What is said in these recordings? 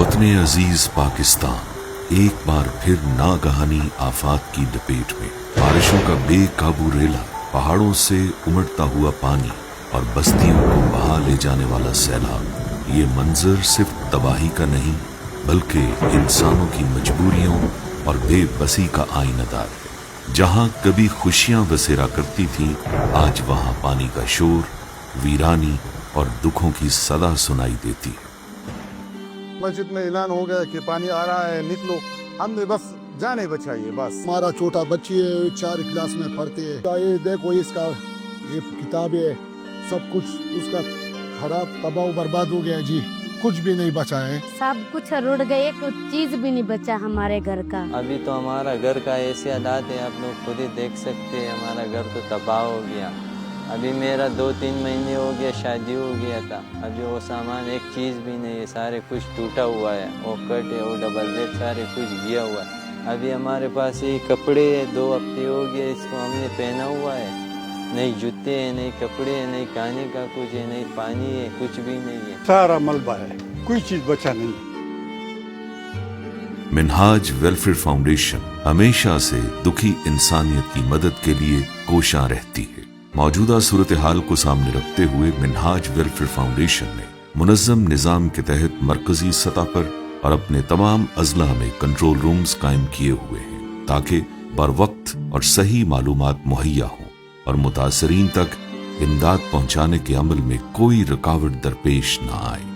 वतन अजीज पाकिस्तान एक बार फिर नागहानी आफात की लपेट में। बारिशों का बेकाबू रेला, पहाड़ों से उमड़ता हुआ पानी और बस्तियों को बहा ले जाने वाला सैलाब। ये मंजर सिर्फ तबाही का नहीं बल्कि इंसानों की मजबूरियों और बेबसी का आईनादार है। जहां कभी खुशियां बसेरा करती थीं, आज वहां पानी का शोर, वीरानी और दुखों की सदा सुनाई देती है। मस्जिद में ऐलान हो गया कि पानी आ रहा है, निकलो। हमने बस जाने बचाइए बस। हमारा छोटा बच्ची है, 4 क्लास में पढ़ते है। ये देखो इसका ये किताब है, सब कुछ उसका खराब तबाह बर्बाद हो गया जी। कुछ भी नहीं बचा है, सब कुछ रुड़ गए, कुछ चीज भी नहीं बचा हमारे घर का। अभी तो हमारा घर का ऐसे हालात है, आप लोग खुद ही देख सकते हैं। हमारा घर तो तबाह हो गया। अभी मेरा 2-3 महीने हो गया, शादी हो गया था। अभी वो सामान एक चीज़ भी नहीं है, सारे कुछ टूटा हुआ है। वो कट है, वो डबल बेड, सारे कुछ गया हुआ है। अभी हमारे पास ये कपड़े है, 2 हफ्ते हो गए इसको हमने पहना हुआ है। नहीं जूते हैं, नहीं कपड़े हैं, नहीं खाने का कुछ है, नहीं पानी है, कुछ भी नहीं है। सारा मलबा है, कोई चीज़ बचा नहीं। मिनहाज वेलफेयर फाउंडेशन हमेशा से दुखी इंसानियत की मदद के लिए कोशां रहती है। मौजूदा सूरत हाल को सामने रखते हुए मिनहाज वेलफेयर फाउंडेशन ने मुनज़्ज़म निज़ाम के तहत मरकजी सतह पर और अपने तमाम अजला में कंट्रोल रूम्स कायम किए हुए हैं ताकि बर वक्त और सही मालूमात मुहैया हों और मुतासरीन तक इमदाद पहुंचाने के अमल में कोई रुकावट दरपेश न आए।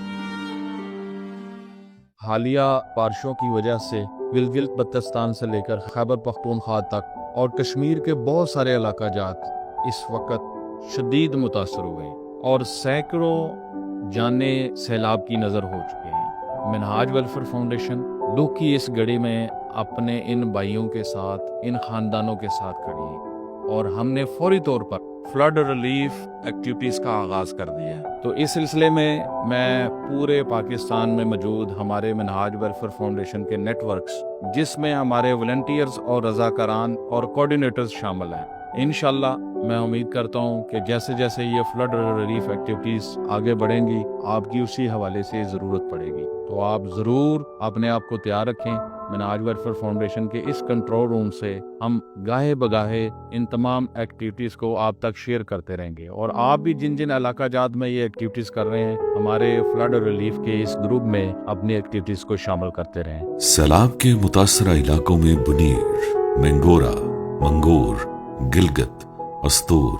हालिया बारिशों की वजह से गिलगित बल्तिस्तान से लेकर खैबर पख्तूनख्वा तक और कश्मीर के बहुत सारे इलाका जात इस वक्त शदीद मुतासर हुए और सैकड़ों जाने सैलाब की नज़र हो चुके हैं। मिनहाज वेलफेयर फाउंडेशन दुख की इस घड़ी में अपने इन भाइयों के साथ, इन ख़ानदानों के साथ खड़ी है और हमने फौरी तौर पर फ्लड रिलीफ एक्टिविटीज़ का आगाज़ कर दिया है। तो इस सिलसिले में मैं पूरे पाकिस्तान में मौजूद हमारे मिनहाज वेलफेयर फाउंडेशन के नेटवर्क्स, जिसमें हमारे वॉलंटियर्स और रज़ाकारान और कोऑर्डिनेटर्स शामिल हैं, इंशाल्लाह मैं उम्मीद करता हूं कि जैसे जैसे ये फ्लड रिलीफ एक्टिविटीज़ आगे बढ़ेंगी, आपकी उसी हवाले से ज़रूरत पड़ेगी। तो आप ज़रूर अपने आप को तैयार रखें। मिनहाज वेलफेयर फाउंडेशन के इस कंट्रोल रूम से हम गाहे बगाहे इन तमाम एक्टिविटीज़ को आप तक शेयर करते रहेंगे और आप भी जिन जिन इलाका जात में ये एक्टिविटीज़ कर रहे हैं, हमारे फ्लड रिलीफ के इस ग्रुप में अपनी एक्टिविटीज़ को शामिल करते रहें। सैलाब के मुतासरा इलाकों में बुनीर, मेंगोरा, मंगोर, गिलगित, अस्तूर,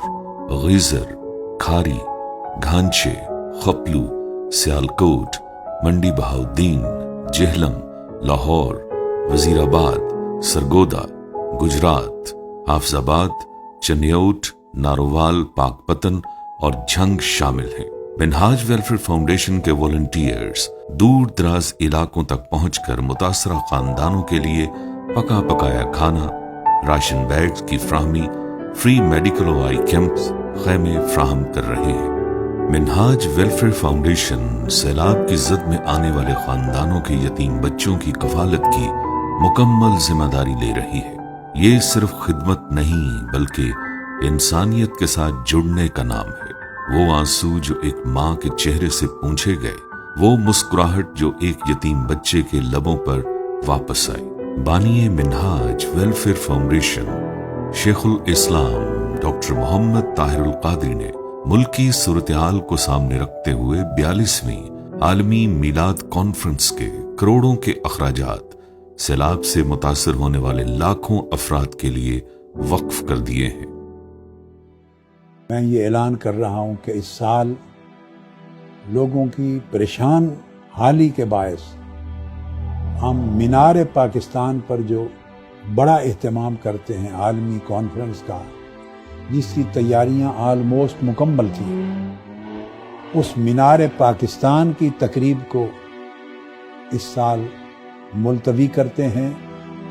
गीजर, खारी, घांचे, खपलू, सियालकोट, मंडी बहाउद्दीन, जेहलम, लाहौर, वजीराबाद, सरगोदा, गुजरात, हाफजाबाद, चनियोट, नारोवाल, पाकपतन और झंग शामिल हैं। मिनहाज वेलफेयर फाउंडेशन के वॉलंटियर्स दूर दराज इलाकों तक पहुंचकर मुतासरा खानदानों के लिए पका पकाया खाना, राशन बैग्स की फ्राहमी, फ्री मेडिकल और आई कैंप्स, खैमे फ्राहम कर रहे हैं। मिनहाज वेलफेयर फाउंडेशन सैलाब की जद में आने वाले खानदानों के यतीम बच्चों की कफालत की मुकम्मल जिम्मेदारी ले रही है। ये सिर्फ खिदमत नहीं बल्कि इंसानियत के साथ जुड़ने का नाम है। वो आंसू जो एक माँ के चेहरे से पूंछे गए, वो मुस्कुराहट जो एक यतीम बच्चे के लबों पर वापस आई। बानिए मिनहाज वेलफेयर फाउंडेशन शेखुल इस्लाम डॉक्टर मोहम्मद ताहिरुल कादरी ने मुल्की सूरत-ए-हाल को सामने रखते हुए 42वीं आलमी मीलाद कॉन्फ्रेंस के करोड़ों के अखराजात सैलाब से मुतासर होने वाले लाखों अफराद के लिए वक्फ कर दिए हैं। मैं ये ऐलान कर रहा हूँ कि इस साल लोगों की परेशान हाली के बायस हम मीनार पाकिस्तान पर जो बड़ा एहतमाम करते हैं आलमी कॉन्फ्रेंस का, जिसकी तैयारियां आलमोस्ट मुकम्मल थी, उस मीनार पाकिस्तान की तकरीब को इस साल मुलतवी करते हैं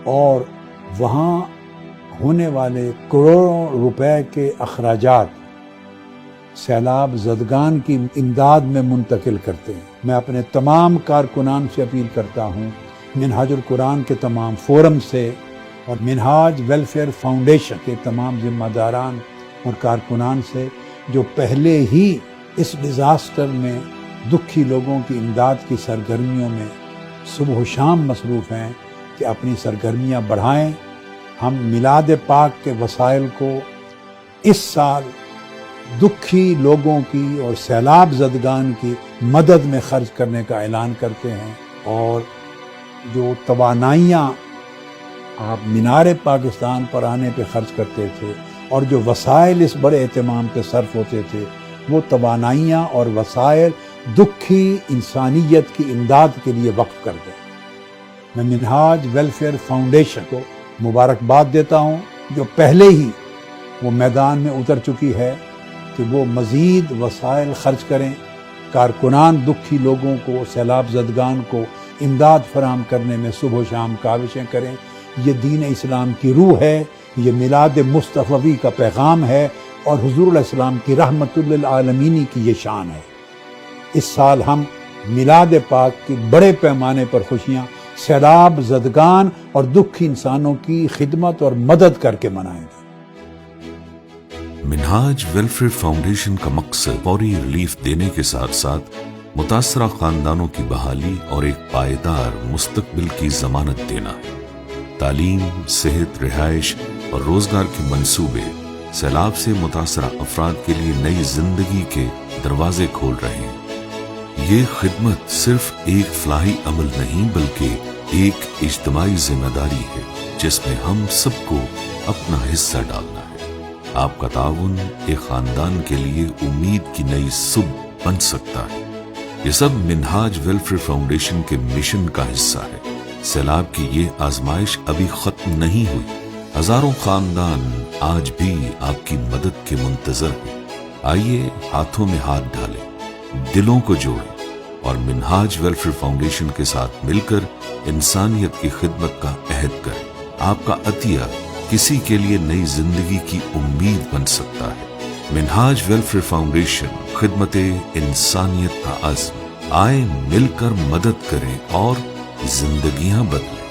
और वहाँ होने वाले करोड़ों रुपए के अखराजात सैलाब ज़दगान की इमदाद में मुंतकिल करते हैं। मैं अपने तमाम कारकुनान से अपील करता हूँ, मिनहाजुल कुरान के तमाम फोरम से और मिनहाज वेलफेयर फाउंडेशन के तमाम जिम्मेदारान और कारकुनान से, जो पहले ही इस डिज़ास्टर में दुखी लोगों की इमदाद की सरगर्मियों में صبح و شام مصروف ہیں کہ اپنی سرگرمیاں بڑھائیں. ہم میلاد پاک کے وسائل کو اس سال دکھی لوگوں کی اور سیلاب زدگان کی مدد میں خرچ کرنے کا اعلان کرتے ہیں، اور جو توانائیاں آپ مینار پاکستان پر آنے پہ خرچ کرتے تھے اور جو وسائل اس بڑے اہتمام پہ صرف ہوتے تھے، وہ توانائیاں اور وسائل دکھی انسانیت کی امداد کے لیے وقف کر دیں. میں منہاج ویلفیئر فاؤنڈیشن کو مبارکباد دیتا ہوں جو پہلے ہی وہ میدان میں اتر چکی ہے کہ وہ مزید وسائل خرچ کریں، کارکنان دکھی لوگوں کو، سیلاب زدگان کو امداد فراہم کرنے میں صبح و شام کاوشیں کریں. یہ دین اسلام کی روح ہے، یہ میلاد مصطفی کا پیغام ہے، اور حضور علیہ السلام کی رحمت للعالمین کی یہ شان ہے. اس سال ہم میلاد پاک کی بڑے پیمانے پر خوشیاں سیلاب زدگان اور دکھی انسانوں کی خدمت اور مدد کر کے منائیں گے. منہاج ویلفیئر فاؤنڈیشن کا مقصد فوری ریلیف دینے کے ساتھ ساتھ متاثرہ خاندانوں کی بحالی اور ایک پائیدار مستقبل کی ضمانت دینا ہے. تعلیم، صحت، رہائش اور روزگار کے منصوبے سیلاب سے متاثرہ افراد کے لیے نئی زندگی کے دروازے کھول رہے ہیں. یہ خدمت صرف ایک فلاحی عمل نہیں بلکہ ایک اجتماعی ذمہ داری ہے جس میں ہم سب کو اپنا حصہ ڈالنا ہے. آپ کا تعاون ایک خاندان کے لیے امید کی نئی صبح بن سکتا ہے. یہ سب منہاج ویلفیئر فاؤنڈیشن کے مشن کا حصہ ہے. سیلاب کی یہ آزمائش ابھی ختم نہیں ہوئی. ہزاروں خاندان آج بھی آپ کی مدد کے منتظر ہیں. آئیے ہاتھوں میں ہاتھ ڈالیں، دلوں کو جوڑیں اور منہاج ویلفیئر فاؤنڈیشن کے ساتھ مل کر انسانیت کی خدمت کا عہد کریں. آپ کا عطیہ کسی کے لیے نئی زندگی کی امید بن سکتا ہے. منہاج ویلفیئر فاؤنڈیشن، خدمت انسانیت کا عزم. آئیں مل کر مدد کریں اور زندگیاں بدلیں.